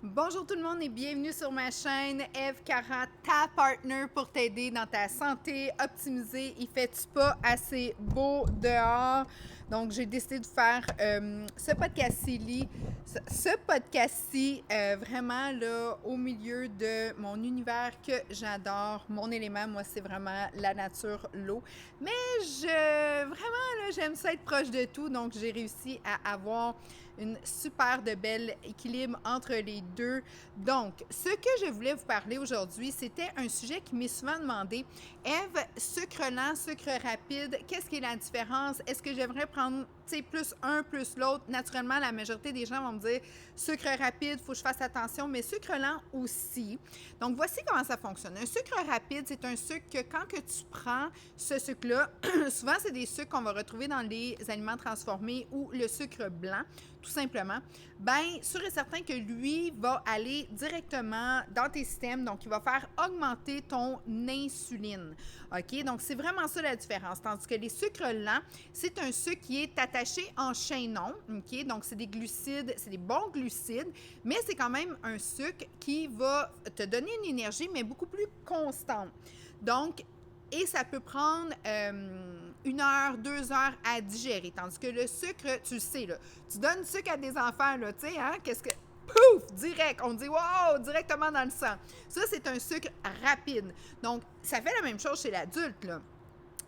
Bonjour tout le monde et bienvenue sur ma chaîne Eve Cara, ta partner pour t'aider dans ta santé optimisée. Il fait-tu pas assez beau dehors? Donc, j'ai décidé de faire ce podcast-ci vraiment là au milieu de mon univers que j'adore. Mon élément, moi, c'est vraiment la nature, l'eau. Mais j'aime ça être proche de tout. Donc, j'ai réussi à avoir une super de bel équilibre entre les deux. Donc, ce que je voulais vous parler aujourd'hui, c'était un sujet qui m'est souvent demandé. Ève, sucre lent, sucre rapide, qu'est-ce qui est la différence? Est-ce que j'aimerais prendre, plus un, plus l'autre? Naturellement, la majorité des gens vont me dire sucre rapide, il faut que je fasse attention, mais sucre lent aussi. Donc, voici comment ça fonctionne. Un sucre rapide, c'est un sucre que quand que tu prends ce sucre-là, souvent, c'est des sucres qu'on va retrouver dans les aliments transformés ou le sucre blanc, tout simplement, bien, sûr et certain que lui va aller directement dans tes systèmes, donc il va faire augmenter ton insuline. OK? Donc, c'est vraiment ça la différence. Tandis que les sucres lents, c'est un sucre qui est attaché en chaînon. OK? Donc, c'est des glucides, c'est des bons glucides, mais c'est quand même un sucre qui va te donner une énergie, mais beaucoup plus constante. Donc, et ça peut prendre 1 heure, 2 heures à digérer. Tandis que le sucre, tu le sais, là, tu donnes du sucre à des enfants, là, tu sais, hein, qu'est-ce que... Pouf! Direct! On dit wow! Directement dans le sang. Ça, c'est un sucre rapide. Donc, ça fait la même chose chez l'adulte, là.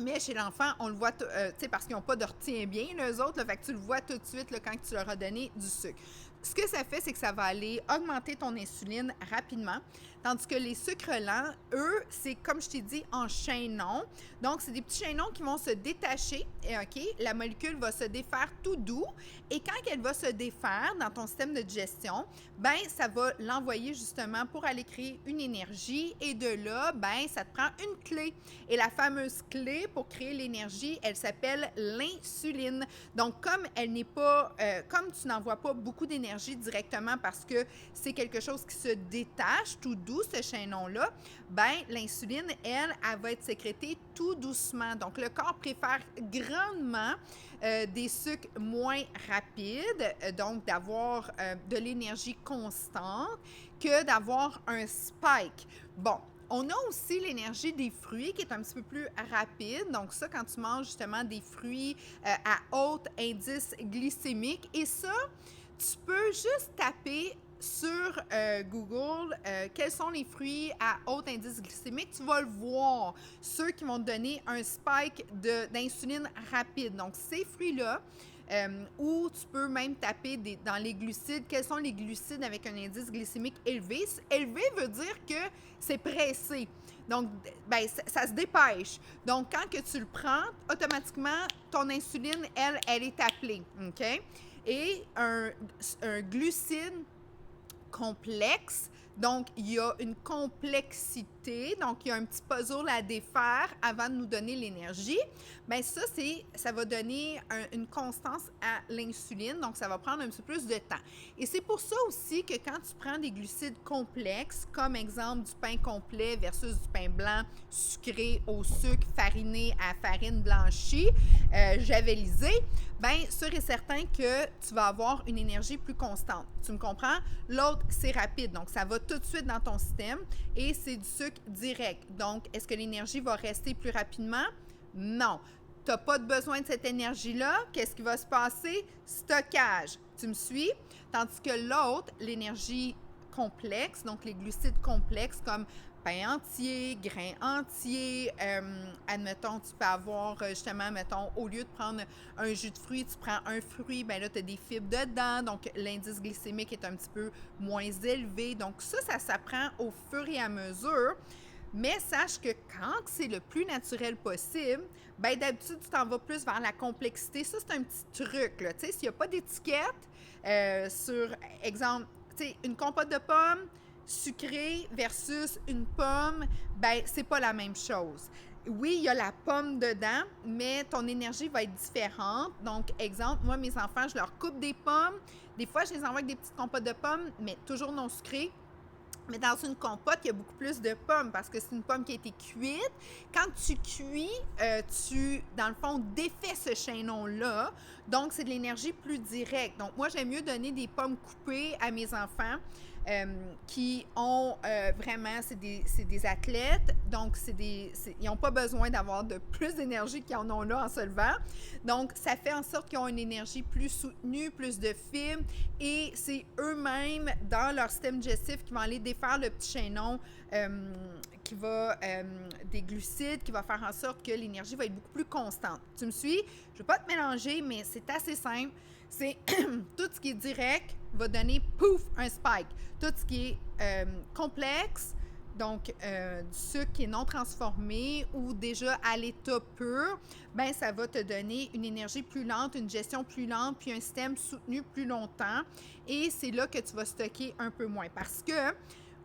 Mais chez l'enfant, on le voit, tu sais, parce qu'ils n'ont pas de retient-bien, les autres, là, fait que tu le vois tout de suite là, quand tu leur as donné du sucre. Ce que ça fait, c'est que ça va aller augmenter ton insuline rapidement, tandis que les sucres lents, eux, c'est comme je t'ai dit, en chaînon. Donc, c'est des petits chaînons qui vont se détacher, OK? La molécule va se défaire tout doux, et quand elle va se défaire dans ton système de digestion, ben ça va l'envoyer justement pour aller créer une énergie, et de là, ben ça te prend une clé. Et la fameuse clé pour créer l'énergie, elle s'appelle l'insuline. Donc, comme elle n'est pas, comme tu n'envoies pas beaucoup d'énergie directement parce que c'est quelque chose qui se détache tout doux, ce chaînon-là, ben l'insuline, elle va être sécrétée tout doucement. Donc, le corps préfère grandement des sucres moins rapides, donc d'avoir de l'énergie constante, que d'avoir un spike. Bon, on a aussi l'énergie des fruits qui est un petit peu plus rapide. Donc ça, quand tu manges justement des fruits à haut indice glycémique. Et ça, tu peux juste taper sur Google quels sont les fruits à haut indice glycémique. Tu vas le voir, ceux qui vont te donner un spike d'insuline rapide. Donc ces fruits-là, ou tu peux même taper dans les glucides, quels sont les glucides avec un indice glycémique élevé. Élevé veut dire que c'est pressé. Donc, ben, ça se dépêche. Donc, quand que tu le prends, automatiquement, ton insuline, elle est appelée. OK? Et un glucide complexe. Donc, il y a une complexité. Donc, il y a un petit puzzle à défaire avant de nous donner l'énergie. Bien, ça va donner une constance à l'insuline. Donc, ça va prendre un petit peu plus de temps. Et c'est pour ça aussi que quand tu prends des glucides complexes, comme exemple du pain complet versus du pain blanc sucré au sucre, fariné à farine blanchie, javellisé, bien, sûr et certain que tu vas avoir une énergie plus constante. Tu me comprends? L'autre, c'est rapide. Donc, ça va tout de suite dans ton système et c'est du sucre direct. Donc, est-ce que l'énergie va rester plus rapidement? Non. Tu n'as pas besoin de cette énergie-là. Qu'est-ce qui va se passer? Stockage. Tu me suis? Tandis que l'autre, l'énergie complexe, donc les glucides complexes comme pain entier, grains entiers, admettons, tu peux avoir justement, mettons, au lieu de prendre un jus de fruits, tu prends un fruit, bien là, tu as des fibres dedans, donc l'indice glycémique est un petit peu moins élevé. Donc ça s'apprend au fur et à mesure. Mais sache que quand c'est le plus naturel possible, bien d'habitude, tu t'en vas plus vers la complexité. Ça, c'est un petit truc, là. Tu sais, s'il n'y a pas d'étiquette sur, exemple, tu sais, une compote de pommes sucrée versus une pomme, ben c'est pas la même chose. Oui, il y a la pomme dedans, mais ton énergie va être différente. Donc, exemple, moi, mes enfants, je leur coupe des pommes. Des fois, je les envoie avec des petites compotes de pommes, mais toujours non sucrées. Mais dans une compote, il y a beaucoup plus de pommes parce que c'est une pomme qui a été cuite. Quand tu cuis, dans le fond, défais ce chaînon-là. Donc, c'est de l'énergie plus directe. Donc, moi, j'aime mieux donner des pommes coupées à mes enfants qui ont vraiment, c'est des athlètes. Donc, ils n'ont pas besoin d'avoir de plus d'énergie qu'ils en ont là en se levant. Donc, ça fait en sorte qu'ils ont une énergie plus soutenue, plus de fibres. Et c'est eux-mêmes, dans leur système digestif, qui vont aller défaire le petit chaînon qui va des glucides, qui va faire en sorte que l'énergie va être beaucoup plus constante. Tu me suis? Je ne vais pas te mélanger, mais c'est assez simple. C'est tout ce qui est direct va donner, pouf, un spike. Tout ce qui est complexe, donc du sucre qui est non transformé ou déjà à l'état pur, ben ça va te donner une énergie plus lente, une gestion plus lente, puis un système soutenu plus longtemps. Et c'est là que tu vas stocker un peu moins. Parce que,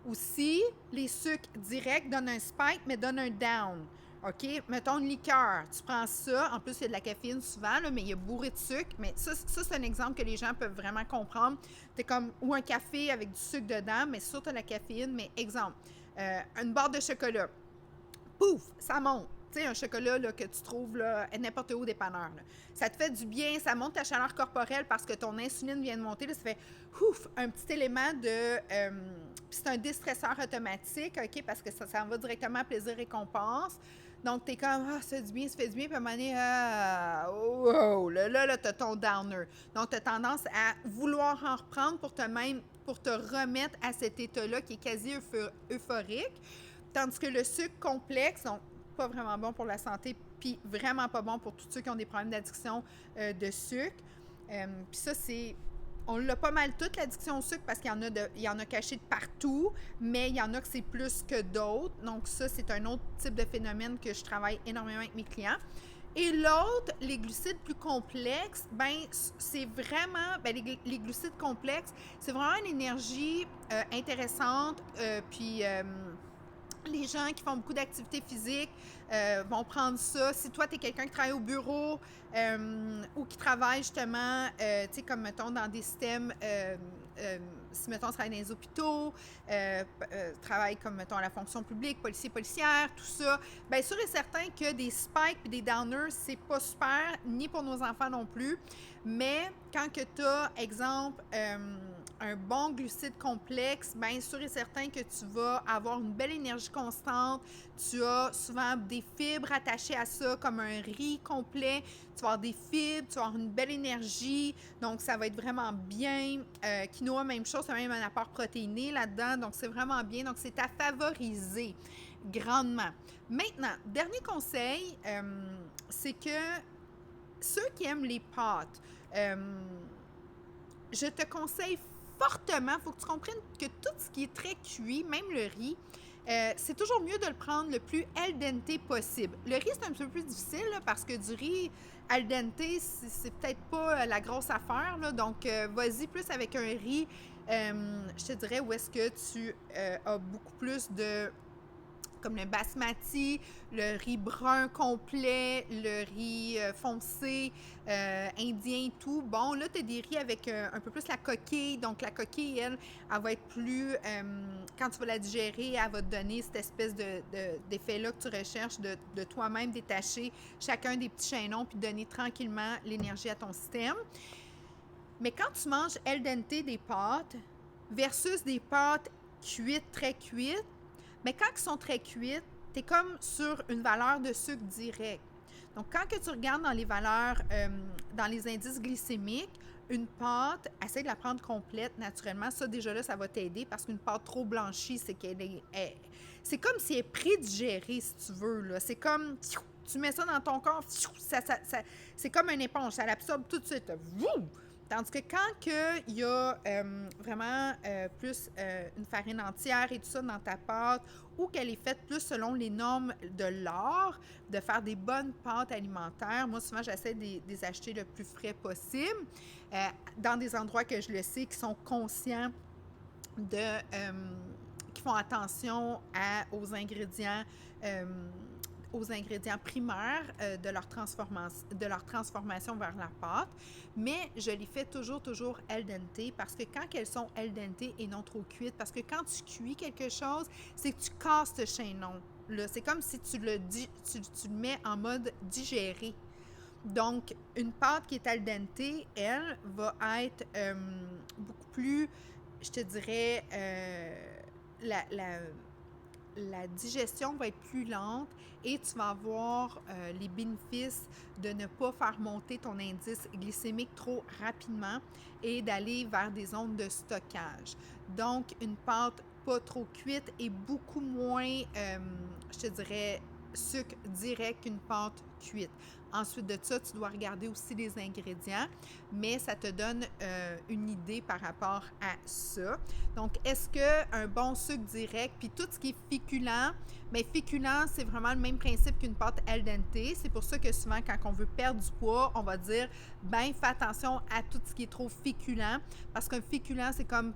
aussi, les sucres directs donnent un spike, mais donnent un down. OK? Mettons une liqueur. Tu prends ça. En plus, il y a de la caféine souvent, là, mais il y a bourré de sucre. Mais ça c'est un exemple que les gens peuvent vraiment comprendre. C'est comme, ou un café avec du sucre dedans, mais surtout de la caféine. Mais exemple, une barre de chocolat. Pouf! Ça monte. Tu sais, un chocolat là, que tu trouves là, n'importe où au dépanneur. Là. Ça te fait du bien, ça monte ta chaleur corporelle parce que ton insuline vient de monter. Là, ça fait ouf, un petit élément de... c'est un déstresseur automatique, OK, parce que ça en va directement à plaisir-récompense. Donc, t'es comme, ah, ça fait du bien, puis à un moment donné, là, t'as ton downer. Donc, t'as tendance à vouloir en reprendre pour te remettre à cet état-là qui est quasi euphorique. Tandis que le sucre complexe, donc pas vraiment bon pour la santé, puis vraiment pas bon pour tous ceux qui ont des problèmes d'addiction de sucre. Puis ça, on l'a pas mal toute, l'addiction au sucre, parce qu'il y en a caché de partout, mais il y en a que c'est plus que d'autres. Donc ça, c'est un autre type de phénomène que je travaille énormément avec mes clients. Et l'autre, les glucides plus complexes, ben c'est vraiment, les glucides complexes, c'est vraiment une énergie intéressante, puis les gens qui font beaucoup d'activités physiques vont prendre ça. Si toi, tu es quelqu'un qui travaille au bureau ou qui travaille justement, tu sais, comme mettons dans des systèmes, si mettons, tu travailles dans les hôpitaux, travaille comme mettons à la fonction publique, policier, policière, tout ça, bien sûr et certain que des spikes et des downers, c'est pas super, ni pour nos enfants non plus. Mais quand que tu as, exemple, un bon glucide complexe, bien sûr et certain que tu vas avoir une belle énergie constante. Tu as souvent des fibres attachées à ça, comme un riz complet. Tu vas avoir des fibres, tu vas avoir une belle énergie. Donc, ça va être vraiment bien. Quinoa, même chose, c'est même un apport protéiné là-dedans. Donc, c'est vraiment bien. Donc, c'est à favoriser grandement. Maintenant, dernier conseil, c'est que ceux qui aiment les pâtes, je te conseille fortement, il faut que tu comprennes que tout ce qui est très cuit, même le riz, c'est toujours mieux de le prendre le plus al dente possible. Le riz, c'est un petit peu plus difficile là, parce que du riz al dente, c'est peut-être pas la grosse affaire. Là, donc, vas-y plus avec un riz, je te dirais, où est-ce que tu as beaucoup plus de... comme le basmati, le riz brun complet, le riz foncé, indien et tout. Bon, là, tu as des riz avec un peu plus la coquille. Donc, la coquille, elle va être plus... quand tu vas la digérer, elle va te donner cette espèce d'effet-là que tu recherches de toi-même détacher chacun des petits chaînons puis donner tranquillement l'énergie à ton système. Mais quand tu manges al dente des pâtes versus des pâtes cuites, très cuites, mais quand ils sont très cuites, tu es comme sur une valeur de sucre direct. Donc, quand que tu regardes dans les valeurs, dans les indices glycémiques, une pâte, essaie de la prendre complète naturellement. Ça, déjà là, ça va t'aider parce qu'une pâte trop blanchie, c'est c'est comme si elle est prédigérée, si tu veux. Là. C'est comme, tu mets ça dans ton corps, c'est comme une éponge, ça l'absorbe tout de suite. Vroom! Tandis que quand il y a vraiment plus une farine entière et tout ça dans ta pâte, ou qu'elle est faite plus selon les normes de l'art, de faire des bonnes pâtes alimentaires, moi souvent j'essaie de les acheter le plus frais possible, dans des endroits que je le sais, qui sont conscients qui font attention aux ingrédients aux ingrédients primaires de leur transformation vers la pâte, mais je les fais toujours al dente parce que quand elles sont al dente et non trop cuites, parce que quand tu cuis quelque chose, c'est que tu casses ce chaînon. Là, c'est comme si tu le mets en mode digéré. Donc, une pâte qui est al dente, elle, va être beaucoup plus, je te dirais, la digestion va être plus lente et tu vas avoir les bénéfices de ne pas faire monter ton indice glycémique trop rapidement et d'aller vers des zones de stockage. Donc, une pâte pas trop cuite et beaucoup moins, je te dirais, sucre direct qu'une pâte cuite. Ensuite de ça, tu dois regarder aussi les ingrédients, mais ça te donne une idée par rapport à ça. Donc, est-ce qu'un bon sucre direct, puis tout ce qui est féculent, mais féculent, c'est vraiment le même principe qu'une pâte al dente. C'est pour ça que souvent, quand on veut perdre du poids, on va dire, ben, fais attention à tout ce qui est trop féculent, parce qu'un féculent, c'est comme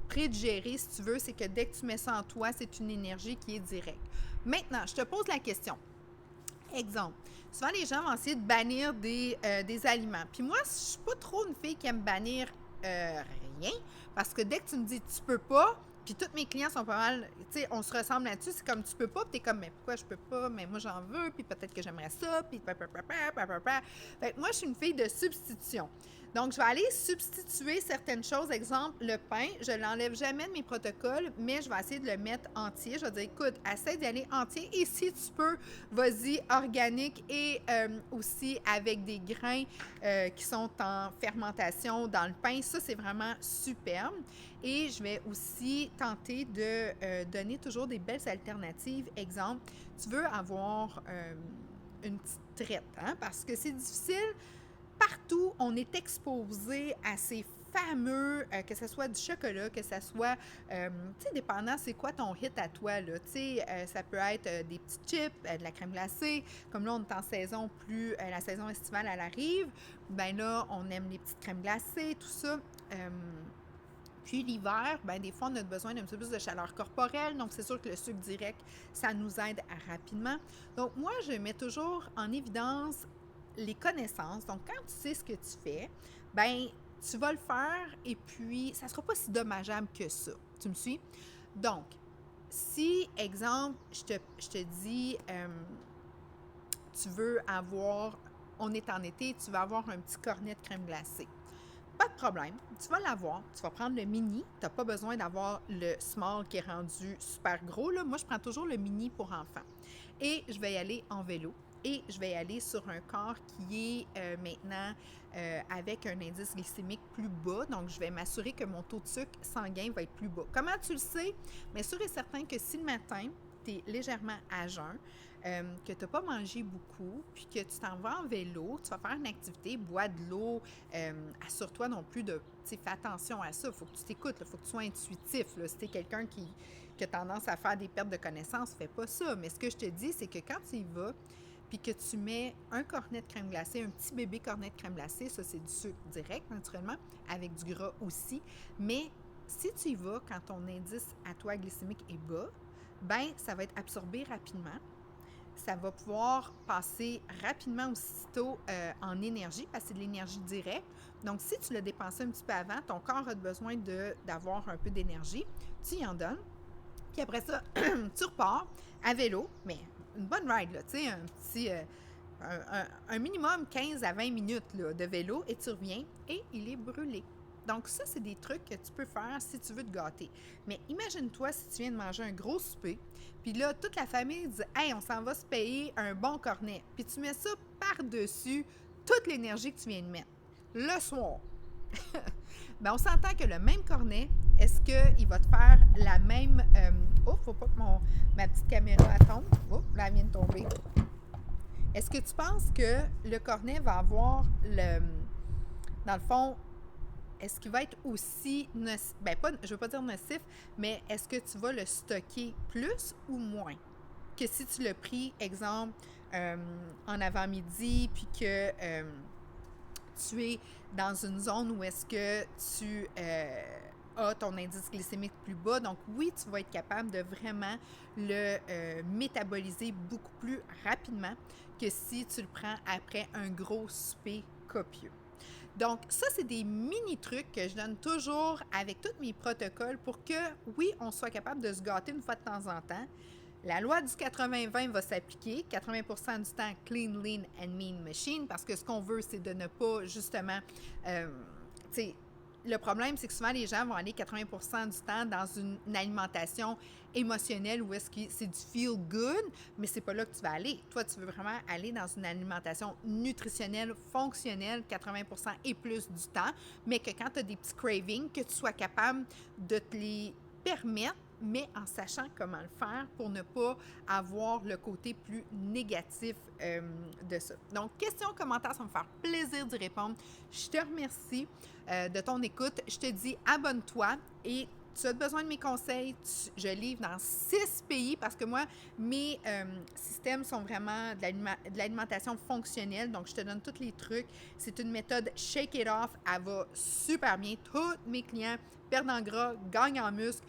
prédigéré, si tu veux, c'est que dès que tu mets ça en toi, c'est une énergie qui est directe. Maintenant, je te pose la question. Exemple, souvent les gens vont essayer de bannir des aliments. Puis moi, je suis pas trop une fille qui aime bannir rien, parce que dès que tu me dis tu peux pas, puis tous mes clients sont pas mal, tu sais, on se ressemble là-dessus, c'est comme tu peux pas, puis t'es comme mais pourquoi je peux pas, mais moi j'en veux, puis peut-être que j'aimerais ça, puis Fait que moi je suis une fille de substitution. Donc, je vais aller substituer certaines choses. Exemple, le pain, je ne l'enlève jamais de mes protocoles, mais je vais essayer de le mettre entier. Je vais dire, écoute, essaie d'y aller entier. Et si tu peux, vas-y, organique et aussi avec des grains qui sont en fermentation dans le pain. Ça, c'est vraiment superbe. Et je vais aussi tenter de donner toujours des belles alternatives. Exemple, tu veux avoir une petite traite, hein, parce que c'est difficile. Partout, on est exposé à ces fameux, que ce soit du chocolat, que ce soit, tu sais, dépendant c'est quoi ton hit à toi, là, tu sais, ça peut être des petits chips, de la crème glacée, comme là, on est en saison plus, la saison estivale, elle arrive, ben là, on aime les petites crèmes glacées, tout ça. Puis l'hiver, ben des fois, on a besoin d'un petit peu plus de chaleur corporelle, donc c'est sûr que le sucre direct, ça nous aide rapidement. Donc moi, je mets toujours en évidence les connaissances. Donc, quand tu sais ce que tu fais, ben tu vas le faire et puis ça ne sera pas si dommageable que ça. Tu me suis? Donc, si, exemple, je te dis, tu veux avoir, on est en été, tu vas avoir un petit cornet de crème glacée. Pas de problème, tu vas l'avoir, tu vas prendre le mini, tu n'as pas besoin d'avoir le small qui est rendu super gros. Là. Moi, je prends toujours le mini pour enfants. Et je vais y aller en vélo. Et je vais aller sur un corps qui est maintenant avec un indice glycémique plus bas. Donc, je vais m'assurer que mon taux de sucre sanguin va être plus bas. Comment tu le sais? Bien, sûr et certain que si le matin, tu es légèrement à jeun, que tu n'as pas mangé beaucoup, puis que tu t'en vas en vélo, tu vas faire une activité, bois de l'eau, assure-toi non plus de, tu sais, fais attention à ça, il faut que tu t'écoutes, il faut que tu sois intuitif. Là. Si tu es quelqu'un qui a tendance à faire des pertes de connaissances, fais pas ça. Mais ce que je te dis, c'est que quand tu y vas, puis que tu mets un cornet de crème glacée, un petit bébé cornet de crème glacée, ça c'est du sucre direct naturellement, avec du gras aussi, mais si tu y vas quand ton indice à toi glycémique est bas, ben ça va être absorbé rapidement, ça va pouvoir passer rapidement aussitôt en énergie, parce que c'est de l'énergie directe. Donc si tu l'as dépensé un petit peu avant, ton corps a besoin d'avoir un peu d'énergie, tu y en donnes, puis après ça, tu repars à vélo, mais une bonne ride, là, tu sais, un petit, un minimum 15 à 20 minutes là, de vélo et tu reviens et il est brûlé. Donc ça, c'est des trucs que tu peux faire si tu veux te gâter. Mais imagine-toi si tu viens de manger un gros souper, puis là, toute la famille dit « Hey, on s'en va se payer un bon cornet. » Puis tu mets ça par-dessus toute l'énergie que tu viens de mettre. Le soir. Bien, on s'entend que le même cornet, est-ce qu'il va te faire la même... oh, faut pas que ma petite caméra tombe. Oh, là, elle vient de tomber. Est-ce que tu penses que le cornet va avoir dans le fond, est-ce qu'il va être aussi nocif? Ben, pas, je veux pas dire nocif, mais est-ce que tu vas le stocker plus ou moins que si tu l'as pris, exemple, en avant-midi, puis que tu es dans une zone où est-ce que tu a ton indice glycémique plus bas. Donc oui, tu vas être capable de vraiment le métaboliser beaucoup plus rapidement que si tu le prends après un gros souper copieux. Donc, ça, c'est des mini-trucs que je donne toujours avec tous mes protocoles pour que, oui, on soit capable de se gâter une fois de temps en temps. La loi du 80-20 va s'appliquer, 80% du temps clean, lean and mean machine, parce que ce qu'on veut, c'est de ne pas, justement, tu sais, le problème, c'est que souvent, les gens vont aller 80% du temps dans une alimentation émotionnelle où est-ce que c'est du feel good, mais c'est pas là que tu vas aller. Toi, tu veux vraiment aller dans une alimentation nutritionnelle, fonctionnelle, 80% et plus du temps, mais que quand tu as des petits cravings, que tu sois capable de te les permettre, mais en sachant comment le faire pour ne pas avoir le côté plus négatif de ça. Donc, questions, commentaires, ça va me faire plaisir d'y répondre. Je te remercie de ton écoute. Je te dis abonne-toi et tu as besoin de mes conseils, je livre dans 6 pays parce que moi, mes systèmes sont vraiment de l'alimentation fonctionnelle. Donc, je te donne tous les trucs. C'est une méthode Shake It Off. Elle va super bien. Tous mes clients perdent en gras, gagnent en muscle.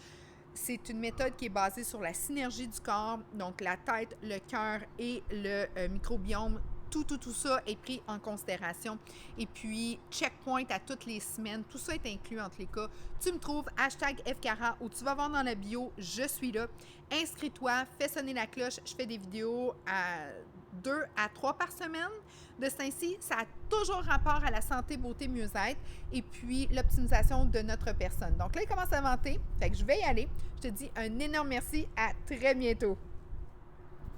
C'est une méthode qui est basée sur la synergie du corps, donc la tête, le cœur et le microbiome. Tout ça est pris en considération. Et puis, checkpoint à toutes les semaines. Tout ça est inclus entre les cas. Tu me trouves #FCARA ou tu vas voir dans la bio, je suis là. Inscris-toi, fais sonner la cloche. Je fais des vidéos à 2 à 3 par semaine. De ce temps-ci, ça a toujours rapport à la santé, beauté, mieux-être et puis l'optimisation de notre personne. Donc là, il commence à vanter. Fait que je vais y aller. Je te dis un énorme merci. À très bientôt.